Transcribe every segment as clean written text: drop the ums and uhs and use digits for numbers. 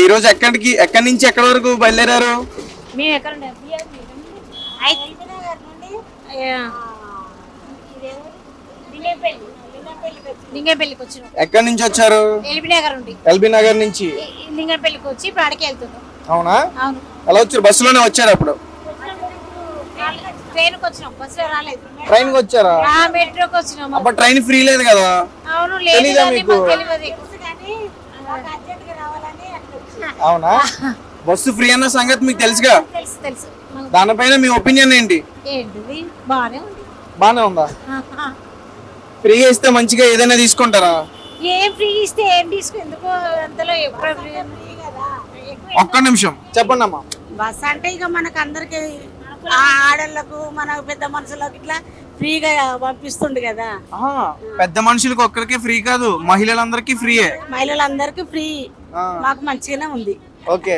ఈ రోజు ఎక్కడి నుంచి ఎక్కడి వరకు బయలుదేరారు? మేము ఎక్కడ లింగంపల్లికి వచ్చినాం. ఎక్కడి నుంచి వచ్చారు? ఎల్బీ నగర్ నుంచి లింగంపల్లికి వచ్చి ఇప్పుడు అడికి వెళ్తున్నాం. అవునా? అవును. ఎలా వచ్చారు? బస్సులోనే వచ్చారు? అప్పుడు ట్రైన్కి వచ్చినాం, బస్సులో రాలేదు. ట్రైన్ కి వచ్చారా? మెట్రోకి వచ్చినాం. అప్పుడు ట్రైన్ ఫ్రీ లేదు కదా? అవును, తెలీదా మీకు? అవునా? బస్సు ఫ్రీ అన్న సంగతి మీకు తెలుసుగా? తెలుసు. దానిపైన మీ ఒపీనియన్ ఏంటి? ఏంటిది? బానే ఉందా? ఫ్రీగా ఇస్తే మంచిగా ఏదైనా తీసుకుంటారా? ఏం ఫ్రీ ఇస్తే ఏం ఎందుకు అంతలో ఒక్క నిమిషం చెప్పండి అమ్మా. బస్ అంటే ఇక మనకు అందరికి ఆడళ్ళకు మన పెద్ద మనుషులకు ఇట్లా ఫ్రీగా పంపిస్తుండు కదా. పెద్ద మనుషులకు ఒక్కరికే ఫ్రీ కాదు, మహిళలందరికీ ఫ్రీయే. మహిళలందరికీ ఫ్రీ. మాకు మంచిగానే ఉంది. ఓకే.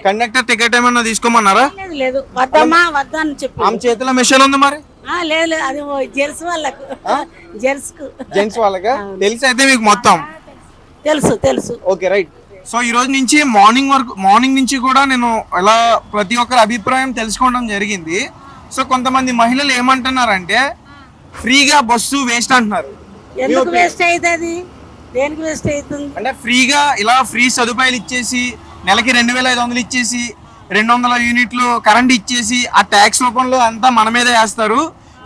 కండక్టర్ టికెట్ ఏమన్నా తీసుకోమన్నారా? లేదు, వద్దమ్మా వద్దా అని చెప్పి. ఆమె చేతిలో మిషన్ ఉంది మరి. లేదు, అది జెంట్స్ వాళ్ళకు. జెంట్స్ వాళ్ళగా తెలుసు అయితే మీకు మొత్తం తెలుసు. Okay, right. సో ఈ రోజు నుంచి మార్నింగ్ నుంచి కూడా నేను ఇలా ప్రతి ఒక్కరి అభిప్రాయం తెలుసుకోవడం జరిగింది. సో కొంతమంది మహిళలు ఏమంటున్నారంటే ఫ్రీగా బస్సు వేస్ట్ అంటున్నారు. ఎందుకు వేస్ట్ అవుతుంది? దేనికి వేస్ట్ అవుతుంది అంటే ఫ్రీగా ఇలా ఫ్రీ సదుపాయాలు ఇచ్చేసి నెలకి 2500 ఇచ్చేసి 200 యూనిట్లు కరెంట్ ఇచ్చేసి ఆ ట్యాక్స్ రూపంలో అంతా మన మీద వేస్తారు.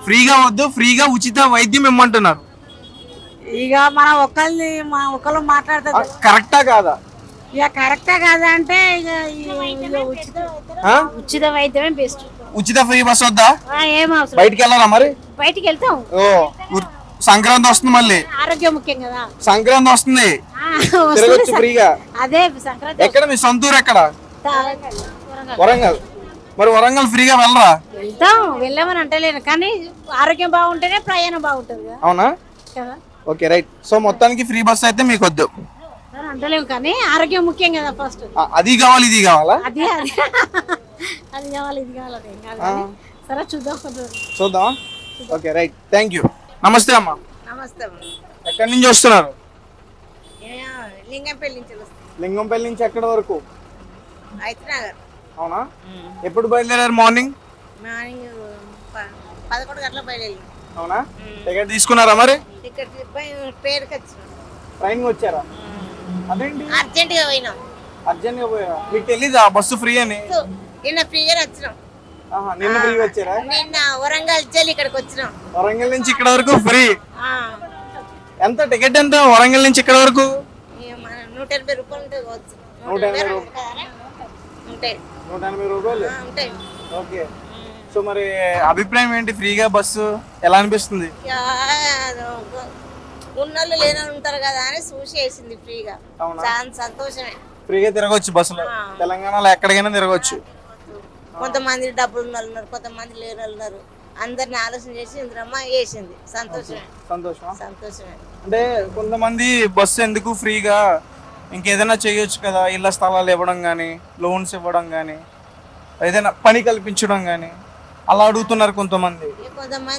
ఫ్రీగా వద్దు, ఫ్రీగా ఉచిత వైద్యం ఇమ్మంటున్నారు. ఇక మన ఒకళ్ళు మాట్లాడుతుంది. కరెక్టా కాదా? ఇక కరెక్టా కాదా అంటే ఇక ఉచిత వైద్యమే బెస్ట్. ఉచిత ఫ్రీ బస్ వద్దా? ఏం అవసరం. బయటికి వెళ్ళాలా మరి? బయటికి వెళ్తాం. సంక్రాంతి వస్తుంది, మళ్ళీ ఆరోగ్యం ముఖ్యం కదా. సంక్రాంతి వస్తుంది, తిరగొచ్చు ఫ్రీగా. అదే సంక్రాంతి. ఎక్కడ మీ సొంతూరు? ఎక్కడ? వరంగల్. మరి వరంగల్ ఫ్రీగా వెళ్ళరా? వెళ్ళామని అంటలేను, కానీ ఆరోగ్యం బాగుంటేనే ప్రయాణం బాగుంటుంది. అవునా? Okay, right. సో మొత్తానికి ఫ్రీ బస్ అయితే మీకు వద్దు అంటలేము, కానీ ఆరోగ్యం ముఖ్యం కదా. ఫస్ట్ అది కావాలి, ఇది కావాలా? అది కావాలి, ఇది కావాలి. సరే చూద్దాం. Okay, right. Thank you. నమస్తే అమ్మా. నమస్తే. ఎక్కడి నుంచి వస్తున్నారు? లింగంపల్లి నుంచి ఎక్కడ వరకు? అయితనగర్. అవునా? ఎప్పుడు బయలుదేరారు? మార్నింగ్ 11 గంటలకు బయలుదేరి. అవునా? టికెట్ తీసుకున్నారా మరి? టికెట్ పేరుకి వచ్చిన. ట్రైన్ వచ్చారా? అదేంటి అర్జెంట్ గా పోయినాం. అర్జెంట్ గా పోయారా? మీకు తెలీదా బస్సు ఫ్రీ అని? నిన్న ఫ్రీగా వచ్చినాం. నిన్న ఫ్రీ వచ్చారా? నిన్న వరంగల్ నుంచి ఇక్కడికి వచ్చినాం. వరంగల్ నుంచి ఇక్కడ వరకు ఫ్రీ. ఎంత టికెట్? ఎంత వరంగల్ నుంచి ఇక్కడ వరకు? 180 రూపాయలు ఉంటాయి. 180 రూపాయలు ఉంటాయి. ఓకే. సో మరి అభిప్రాయం ఏంటి? ఫ్రీగా బస్సు ఎలా అనిపిస్తుంది? ఉన్నోళ్ళు లేని ఉంటారు కదా అని చూసి వేసింది ఫ్రీగా. చాలా సంతోషమే. ఫ్రీగా తిరగొచ్చు బస్సులో. తెలంగాణలో ఎక్కడికైనా తిరగొచ్చు. కొంతమంది డబ్బులు ఉన్న వాళ్ళు ఉన్నారు, కొంతమంది లేని వాళ్ళు ఉన్నారు. అందరిని ఆలోచన చేసి ఇంద్రమ్మ వేసింది. సంతోషమే. అంటే కొంతమంది బస్సు ఎందుకు ఫ్రీగా, ఇంకేదైనా చేయొచ్చు కదా, ఇళ్ల స్థలాలు ఇవ్వడం కానీ, లోన్స్ ఇవ్వడం కానీ, ఏదైనా పని కల్పించడం కానీ అలా అడుగుతున్నారు కొంతమంది.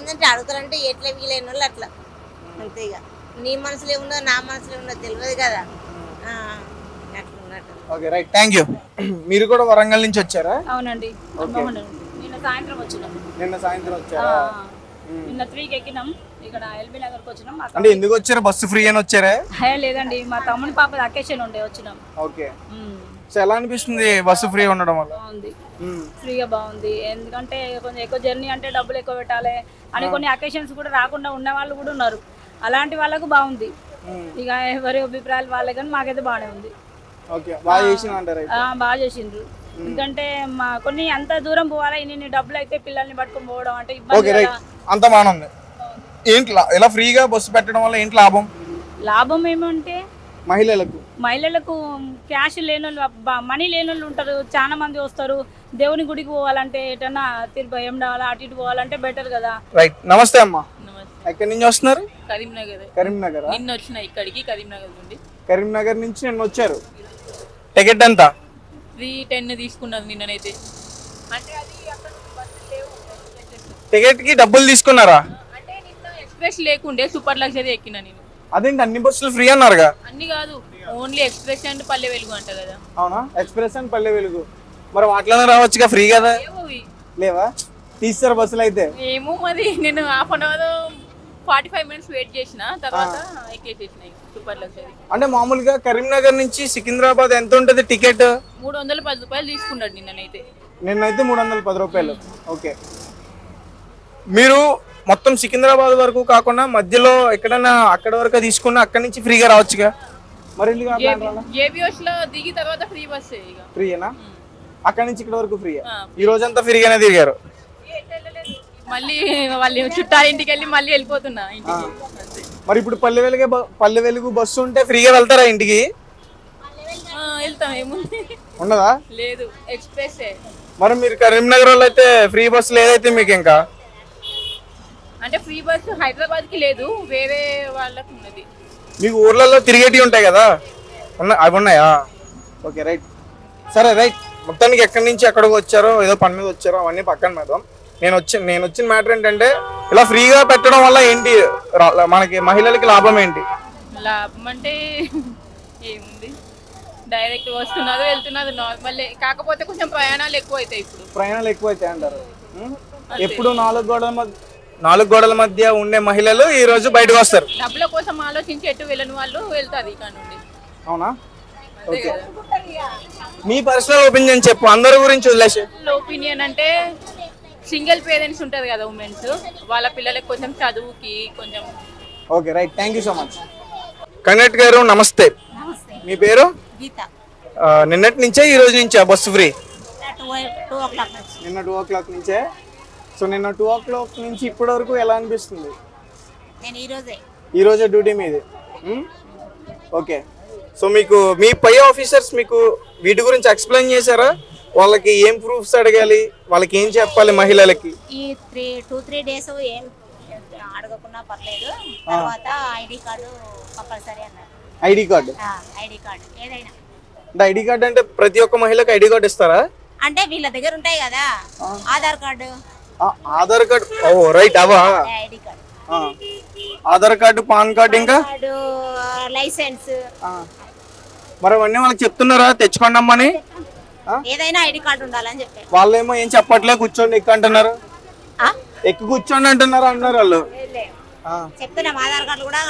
అంటే అడుగుతారంటే ఎట్లా వీలైన వాళ్ళు అట్లా అంతే. ఇక నీ మనసులో ఏమున్నదో నా మనసులో ఉన్నదో తెలియదు కదా. Okay, right. Thank you. మీరు కూడా వరంగల్ నుంచి వచ్చారా? అవునండి. నిన్న సాయంత్రం వచ్చారా? నిన్న 3కి ఎక్కినాం. ఇక్కడ ఎల్బీ నగర్కి వచ్చినాం. అంటే ఎందుకు వచ్చారు? బస్సు ఫ్రీ అని వచ్చారా? లేదండి, మా తమ్ముని పాప అకేషన్ ఉండే వచ్చినాం. ఓకే. సో ఎలా అనిపిస్తుంది బస్సు ఫ్రీ ఉండడం వల్ల? బాగుంది, ఫ్రీగా బాగుంది. ఎందుకంటే కొంచెం ఎక్కువ జర్నీ అంటే డబ్బులు ఎక్కువ పెట్టాలి అని కొన్ని అకేషన్స్ కూడా రాకుండా ఉన్న వాళ్ళు కూడా ఉన్నారు. అలాంటి వాళ్ళకు బాగుంది. ఇక ఎవరి అభిప్రాయాలు వాళ్ళే, కానీ మాకైతే బాగానే ఉంది. బాగా చేసిండ్రు. ఎందుకంటే మా కొన్ని అంత దూరం పోవాలా, ఇన్ని డబ్బులు అయితే పిల్లల్ని పట్టుకొని పోవడం అంటే ఇబ్బంది. అంత బాగుంది. ఏంటి ఇలా ఫ్రీగా బస్సు పెట్టడం వల్ల ఏంటి లాభం? లాభం ఏమంటే మహిళలకు క్యాష్ లేని వాళ్ళు, మనీ లేని వాళ్ళు ఉంటారు. చాలా మంది వస్తారు. దేవుని గుడికి పోవాలంటే, ఎటన్నా ఏమడాలా అటు ఇటు పోవాలంటే బెటర్ కదా. రైట్. నమస్తే అమ్మా. ఎక్కడి నుంచి వస్తున్నారు? కరీంనగర్. నిన్న వచ్చిన ఇక్కడికి కరీంనగర్ నుంచి నిన్న వచ్చారు. టికెట్ ఎంత? 310 తీసుకున్నది నిన్ననైతే. అంటే అది అక్కడ టికెట్ కి డబ్బులు తీసుకున్నారా? అంటే నిన్న ఎక్స్ప్రెస్ లేకుండే సూపర్ లగ్జరీ ఎక్కినా నేను. అదేంటి అన్ని బస్సులు ఫ్రీ అన్నారుగా? అన్ని కాదు, only express and Palle Velugu అంట కదా. అవునా, ఎక్స్ప్రెస్ అండ్ పల్లె వెలుగు. మరి వాటిలోనే రావచ్చుగా ఫ్రీ కదా. లేవా తీస్తారు బస్సులు అయితే? ఏమో మరి, నేను half an hour 45 minutes wait చేసిన తర్వాత ఎక్కేసేసినాయి సూపర్ లగ్జరీ. అంటే మామూలుగా కరీంనగర్ నుంచి సికింద్రాబాద్ ఎంత ఉంటుంది టికెట్? 310 రూపాయలు తీసుకున్నాడు నిన్ననైతే. నిన్నైతే 310 రూపాయలు. ఓకే, మీరు మొత్తం సికింద్రాబాద్ వరకు కాకుండా మధ్యలో ఎక్కడైనా అక్కడ వరకు తీసుకున్నా అక్కడి నుంచి ఫ్రీగా రావచ్చుగా. మరి జేబీఎస్ లో దిగి తర్వాత ఫ్రీ బస్ ఇక. ఫ్రీయేనా? అక్కడి నుంచి ఇక్కడ వరకు ఫ్రీ? ఈ రోజంతా ఫ్రీగానే తిరిగారు? మళ్ళీ వాళ్ళు చుట్టాలింటికి వెళ్ళి మళ్ళీ వెళ్ళిపోతున్నా ఇంటికి. మరి ఇప్పుడు పల్లె వెలుగు బస్సు ఉంటే ఫ్రీగా వెళ్తారా ఇంటికి? వెళ్తాం, ఏముంది ఉండదా? లేదు, ఎక్స్ప్రెస్. మరి మీరు కరీంనగర్ వాళ్ళు అయితే ఫ్రీ బస్సు లేదైతే మీకు ఇంకా? అంటే ఫ్రీ బస్సు హైదరాబాద్ కి లేదు, వేరే వాళ్ళకి ఉన్నది. మీకు ఊర్లలో తిరిగేటివి ఉంటాయి కదా, అవి ఉన్నాయా? ఓకే రైట్, సరే రైట్. మొత్తానికి ఎక్కడి నుంచి ఎక్కడికి వచ్చారో, ఏదో పని మీద వచ్చారో అవన్నీ పక్కన పెడదాం. నేను వచ్చిన మ్యాటర్ ఏంటంటే, ఇలా ఫ్రీగా పెట్టడం వల్ల ఏంటి మనకి మహిళలకి లాభం ఏంటి? లాభం అంటే ఏముంది, డైరెక్ట్ వస్తున్నారు వెళ్తున్నారు నార్మల్. కాకపోతే కొంచెం ప్రయాణాలు ఎక్కువ అవుతాయి. ఇప్పుడు ప్రయాణాలు ఎక్కువ అవుతాయి అంటారు. ఎప్పుడు నాలుగు గోడల మధ్య ఉండే మహిళలు ఈ రోజు బయటకు వస్తారు. డబ్బుల కోసం ఆలోచించి ఎటు వెళ్ళని వాళ్ళు వెళ్తారు ఇక్కడ నుండి. అవునా? ఓకే, మీ పర్సనల్ ఒపీనియన్ చెప్పు, అందరి గురించి వదిలేసి. ఒపీనియన్ అంటే సింగిల్ పేరెంట్స్ ఉంటారు కదా ఉమెన్స్, వాళ్ళ పిల్లలకి కొంచెం చదువుకి కొంచెం. Okay right, thank you so much. కన్నట్ గారు నమస్తే. మీ పేరు? గీత. నిన్నటి నుంచే ఈ రోజు నుంచా బస్సు ఫ్రీ? 2 o'clock నుంచి. నిన్న 2 o'clock నుంచే. సో నిన్న 2 o'clock నుంచి ఇప్పటి వరకు ఎలా అనిపిస్తుంది? నేను ఈ రోజే డ్యూటీ మీది. ఓకే, సో మీకు మీ పై ఆఫీసర్స్ మీకు వీటి గురించి ఎక్స్ప్లెయిన్ చేశారా? వాళ్ళకి ఏం ప్రూఫ్స్ అడగాలి, వాళ్ళకి ఏం చెప్పాలి మహిళలకి? ఈ 2-3 days ఏం అడగకుండా పర్లేదు, తర్వాత ఐడి కార్డు కంపల్సరీ అన్నారు. ID card? ఐడి కార్డు ఏదైనా. అంటే ఐడి కార్డు అంటే ప్రతి ఒక్క మహిళకి ఐడి కార్డు ఇస్తారా? అంటే వీళ్ళ దగ్గర ఉంటాయి కదా ఆధార్ కార్డు. ఆధార్ కార్డు, ఓ రైట్, అవా? ID card, Aadhaar card, pan card, ఇంకా లైసెన్స్. మరి అవన్నీ వాళ్ళకి చెప్తున్నారా తెచ్చుకోండి అమ్మని? ఏదైనా ఐడి కార్డు ఉండాలని చెప్పారు. వాళ్ళేమో ఏం చెప్పట్లే, కూర్చోండి ఎక్కువ అంటున్నారు. ఎక్కువ కూర్చోండి అంటున్నారు వాళ్ళు. చెప్తున్నాం, ఆధార్ కార్డు కూడా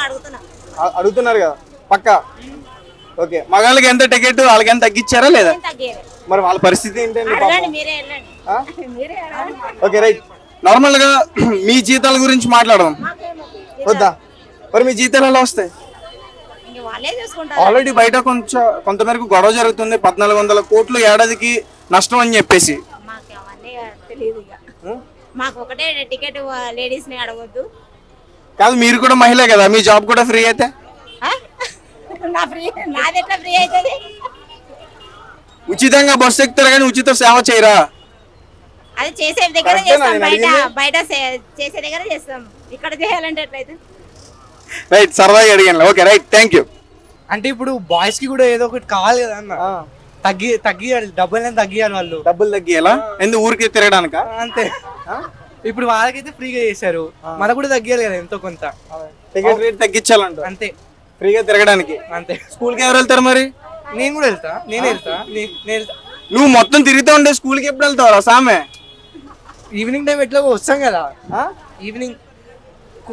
అడుగుతున్నారు కదా పక్క. ఓకే, మగాళ్ళకి ఎంత టికెట్, వాళ్ళకి ఎంత తగ్గించారా లేదా? మరి వాళ్ళ పరిస్థితి ఏంటండి? ఓకే రైట్, నార్మల్ గా మీ జీతాల గురించి మాట్లాడదాం వద్దా? మరి మీ జీతాలు ఎలా వస్తాయి? ఆల్రెడీ బయట కొంతమేరకు గొడవ జరుగుతుంది, 1400 కోట్లు ఏడాదికి నష్టం అని చెప్పేసి. మాకు ఒకటే టికెట్, లేడీస్ ని అడగొద్దు. కాదు, మీరు కూడా మహిళే కదా, మీ జాబ్ కూడా ఫ్రీ అయితే? నాదెట్లా ఫ్రీ అవుతుంది? ఉచితంగా బస్సు ఎక్కుతారు కానీ ఉచిత సేవ చేయరా? అది చేసే దగ్గర చేస్తాం, బయట చేసే దగ్గర చేస్తాం, ఇక్కడ చేయాలంటే ఎట్లయితే? రైట్, సరదాగా అడిగాను. Okay right, thank you. అంటే ఇప్పుడు బాయ్స్ కి కూడా ఏదో ఒకటి కావాలి కదా అన్న, తగ్గియాలి, డబ్బులు తగ్గియాలి. వాళ్ళు డబ్బులు తగ్గియాలా? ఎందుకు ఊరికి తిరగడానిక? అంతే. ఇప్పుడు వాళ్ళకైతే ఫ్రీగా చేశారు, మనకు కూడా తగ్గియాలి కదా ఎంతో కొంత. టికెట్ రేట్ తగ్గించాలంట అంతే, ఫ్రీగా తిరగడానికి. అంతే. స్కూల్ కి ఎవరు వెళ్తారు మరి? నేను కూడా వెళ్తా, నేను వెళ్తా. నువ్వు మొత్తం తిరుగుతూ ఉంటే స్కూల్ కి ఎప్పుడు వెళ్తావు సామె? ఈవినింగ్ టైం ఎట్లా వస్తాం కదా, ఈవినింగ్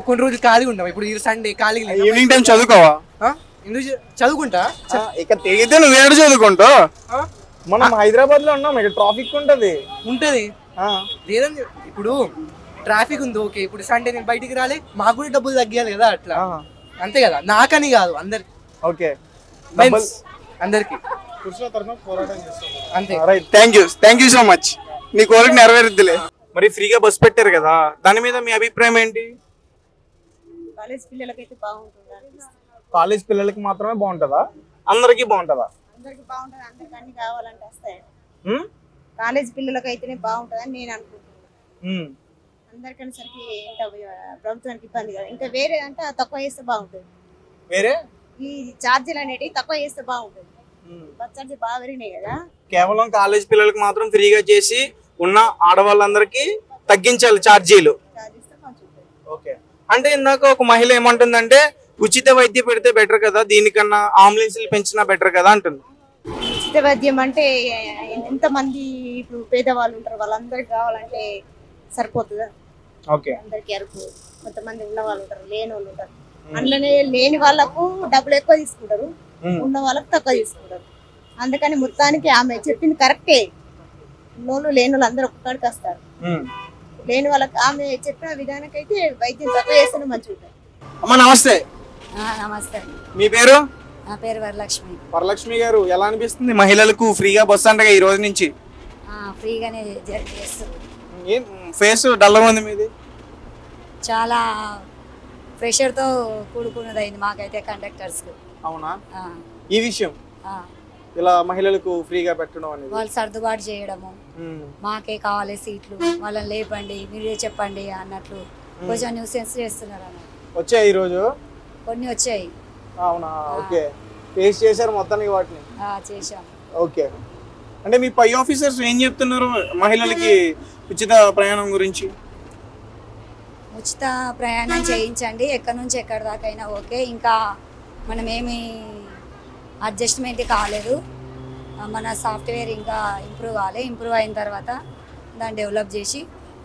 కొన్ని రోజులు ఖాళీగా ఉంటాం. ఇప్పుడు సండే ఖాళీగా. ఈవినింగ్ టైం చదువుకోవా? ఎందుకు చదువుకుంటా? ఇక్కడ తిరిగితే నువ్వు ఏడు చదువుకుంటావు? మనం హైదరాబాద్ లో ఉన్నాం, ఇక్కడ ట్రాఫిక్ ఉంటది. లేదని ఇప్పుడు ట్రాఫిక్ ఉంది, ఓకే. ఇప్పుడు సండే నేను బయటికి రాలే, మాకు కూడా డబ్బులు తగ్గియాలి కదా, అట్లా అంతే కదా. నాకని కాదు, అందరికి. ఓకే, అందరికి అంతే. Right, thank you so much. నీ కోరిక నెరవేరుద్దిలే. మరి ఫ్రీగా బస్ పెట్టారు కదా, దాని మీద మీ అభిప్రాయం ఏంటి? కాలేజ్ పిల్లలకైతే బాగుంటుంది. కాలేజ్ పిల్లలకి మాత్రమే బాగుంటుందా? అందరికి బాగుంటుందా? అందరికి బాగుంటుంది, అందరికి అన్ని కావాలంటే వస్తాయి. కాలేజ్ పిల్లలకి అయితేనే బాగుంటుందని నేను అనుకుంటున్నాను. అందరికనేసరికి ప్రభుత్వానికి ఇబ్బంది కదా. ఇంకా వేరే అంటే తక్కువ చేస్తే బాగుంటుంది. వేరే ఈ ఛార్జీలు అనేవి తక్కువ చేస్తే బాగుంటుంది. బస్ ఛార్జీ బాగా పెరిగినాయి కదా. కేవలం కాలేజ్ పిల్లలకి మాత్రం ఫ్రీగా చేసి ఉన్న ఆడవాళ్ళందరికీ తగ్గించాలి ఛార్జీలు. ఓకే, అంటే ఇందాక ఒక మహిళ ఏమంటుందంటే ఉచిత వైద్యం పెడితే బెటర్ కదా, దీనికన్నా అంబులెన్స్లు పెంచినా బెటర్ కదా అంటుంది. ఉచిత వైద్యం అంటే ఎంతమంది ఇప్పుడు పేదవాళ్ళు ఉంటారు, వాళ్ళందరికి కావాలంటే సరిపోతుందా? ఓకే. అందరికి అరుపు. కొంతమంది ఉన్న వాళ్ళు ఉంటారు, లేని వాళ్ళు ఉంటారు. అందులోనే లేని వాళ్ళకు డబ్బులు ఎక్కువ తీసుకుంటారు, ఉన్న వాళ్ళకు తక్కువ తీసుకుంటారు. అందుకని మొత్తానికి ఆమె చెప్పింది కరెక్టే. ఉన్నోళ్ళు లేని వాళ్ళు అందరూ ఒక్కడికి వస్తారు. లేని వాళ్ళకి ఆమె చెప్పిన విధానానికైతే వైద్యం తక్కువ చేస్తేనే మంచిగా ఉంటుంది. అమ్మ నమస్తే. నమస్తే. మీ పేరు? నా పేరు వరలక్ష్మి. వరలక్ష్మి గారు, ఎలా అనిపిస్తుంది మహిళలకు ఫ్రీగా బస్సు అంటగా ఈ రోజు నుంచి? ఫ్రీగానే జర్నీ చేస్తుంది. ఏం ఫేస్ డల్గా ఉంది మీది? చాలా ప్రెషర్తో కూడుకున్నది అయింది మాకైతే కండక్టర్స్కి. అవునా? ఈ విషయం ఇలా మహిళలకు ఫ్రీగా పెట్టడం అనేది వాళ్ళు సర్దుబాటు చేయడము, మాకే కావాలి సీట్లు, వాళ్ళని లేపండి, మీరే చెప్పండి అన్నట్లు కొంచెం న్యూసెన్స్ చేస్తున్నారు అన్నమాట. వచ్చాయి ఈరోజు కొన్ని వచ్చాయి. అవునా? ఓకే. ఫేస్ చేశారు మొత్తానికి వాటిని? చేశాం. ఓకే. అంటే మీ పై ఆఫీసర్స్ ఏం చెప్తున్నారు మహిళలకి ఉచిత ప్రయాణం గురించి? ఉచిత ప్రయాణం చేయించండి, ఎక్కడి నుంచి ఎక్కడి దాకా అయినా ఓకే. ఇంకా మనం ఏమి అడ్జస్ట్మెంట్ కాలేదు, మన సాఫ్ట్వేర్ ఇంకా ఇంప్రూవ్ కావాలి. ఇంప్రూవ్ అయిన తర్వాత దాన్ని డెవలప్ చేసి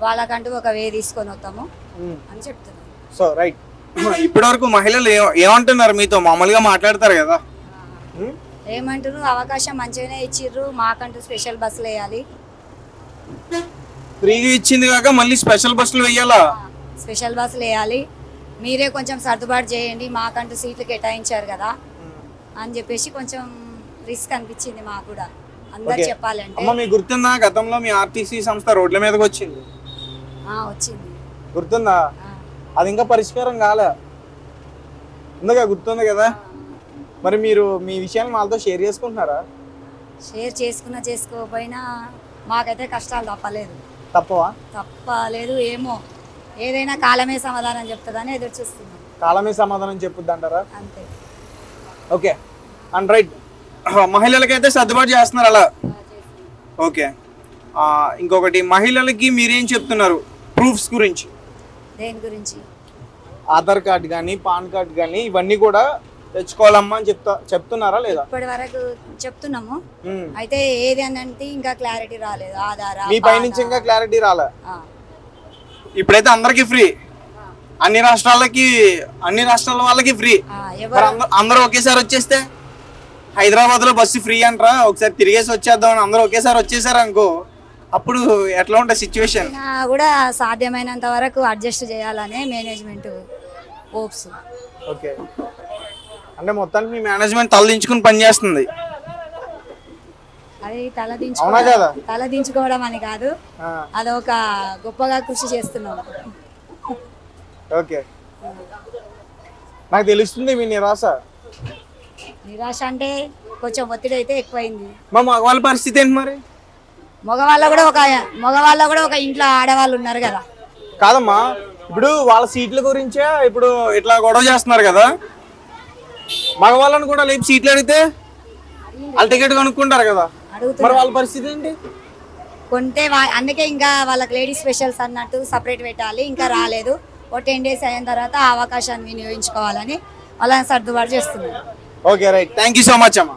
వాళ్ళకంటూ ఒక వే తీసుకొని వస్తాము అని చెప్తున్నాను. So right. ఇప్పటి వరకు మహిళలు ఏమంటున్నారు మీతో? మామూలుగా మాట్లాడతారు కదా, ఏమంటారు? అవకాశం మంచిగానే ఇచ్చిర్రు, మాకంటూ స్పెషల్ బస్సులు వేయాలి. ఫ్రీగా ఇచ్చింది కాక మళ్ళీ స్పెషల్ బస్సులు వేయాలా? స్పెషల్ బస్సులు వేయాలి, మీరే కొంచెం సర్దుబాటు చేయండి, మాకంటూ సీట్లు కేటాయించారు కదా అని చెప్పేసి కొంచెం రిస్క్ అనిపించింది మాకు కూడా. అందరు చెప్పాలంటే. అమ్మ మీకు గుర్తుందా గతంలో మీ ఆర్టీసీ సంస్థ రోడ్ల మీదకి వచ్చింది? వచ్చింది. గుర్తుందా? అది ఇంకా పరిష్కారం కాలే, ఉందిగా, గుర్తుంది కదా? మరి మీరు మీ విషయాన్ని వాళ్ళతో షేర్ చేసుకుంటున్నారా? షేర్ చేసుకున్నా చేసుకోకపోయినా మాకైతే కష్టాలు తప్పలేదు. తప్పవా? తప్పలేదు. ఏమో ఏదైనా కాలమే సమాధానం చెప్తుందని ఎదురు చూస్తున్నాం. కాలమే సమాధానం చెప్పుద్ది అంటారా? అంతే. ఓకే. అండ్ రైట్, మహిళలకైతే సర్దుబాటు చేస్తున్నారు అలా. ఓకే. ఇంకొకటి, మహిళలకి మీరేం చెప్తున్నారు ప్రూఫ్స్ గురించి? దేని గురించి? ఆధార్ కార్డు కానీ పాన్ కార్డు కానీ ఇవన్నీ కూడా తెచ్చుకోవాలమ్మా అని చెప్తున్నారా లేదా? ఇప్పటి వరకు చెప్తున్నాము, అయితే ఏది అంటే ఇంకా క్లారిటీ రాలేదు. ఆధార్ మీ పై నుంచి ఇంకా క్లారిటీ రాలే. ఇప్పుడైతే అందరికి ఫ్రీ, అన్ని రాష్ట్రాల వాళ్ళకి ఫ్రీ. అందరూ ఒకేసారి వచ్చేస్తే హైదరాబాద్ లో బస్సు ఫ్రీ అంటారా? ఒకసారి తిరిగేసి వచ్చేద్దాం అని అందరూ ఒకేసారి వచ్చేసారు అనుకో, అప్పుడు ఎట్లా ఉంటుంది సిచ్యువేషన్? కూడా సాధ్యమైనంత వరకు అడ్జస్ట్ చేయాలనే మేనేజ్మెంట్ హోప్స్. ఓకే. అంటే మొత్తానికి మీ మేనేజ్మెంట్ తలదించుకుని పనిచేస్తుంది. అది తలదించుకోవడం అని కాదు, అదొక గొప్పగా కృషి చేస్తున్నాం. ఓకే. నాకు తెలుస్తుంది మీ నిరాశ అంటే కొంచెం ఒత్తిడి అయితే ఎక్కువైంది. మా మగవాళ్ళ పరిస్థితి ఏంటి మరి? మగవాళ్ళ కూడా ఒక ఇంట్లో ఆడవాళ్ళు ఉన్నారు కదా. కాదమ్మా, ఇప్పుడు వాళ్ళ సీట్ల గురించే ఇప్పుడు ఇట్లా గొడవ చేస్తున్నారు కదా, మగవాళ్ళని కూడా లేపు సీట్లు అడిగితే వాళ్ళు టికెట్ కొనుక్కుంటారు కదా, మరి వాళ్ళ పరిస్థితి ఏంటి? కొంటే అందుకే ఇంకా వాళ్ళకి లేడీస్ స్పెషల్స్ అన్నట్టు సపరేట్ పెట్టాలి. ఇంకా రాలేదు, ఓ 10 days అయిన తర్వాత ఆ అవకాశాన్ని వినియోగించుకోవాలని వాళ్ళని సర్దుబాటు చేస్తున్నారు. Okay right, thank you so much అమ్మా.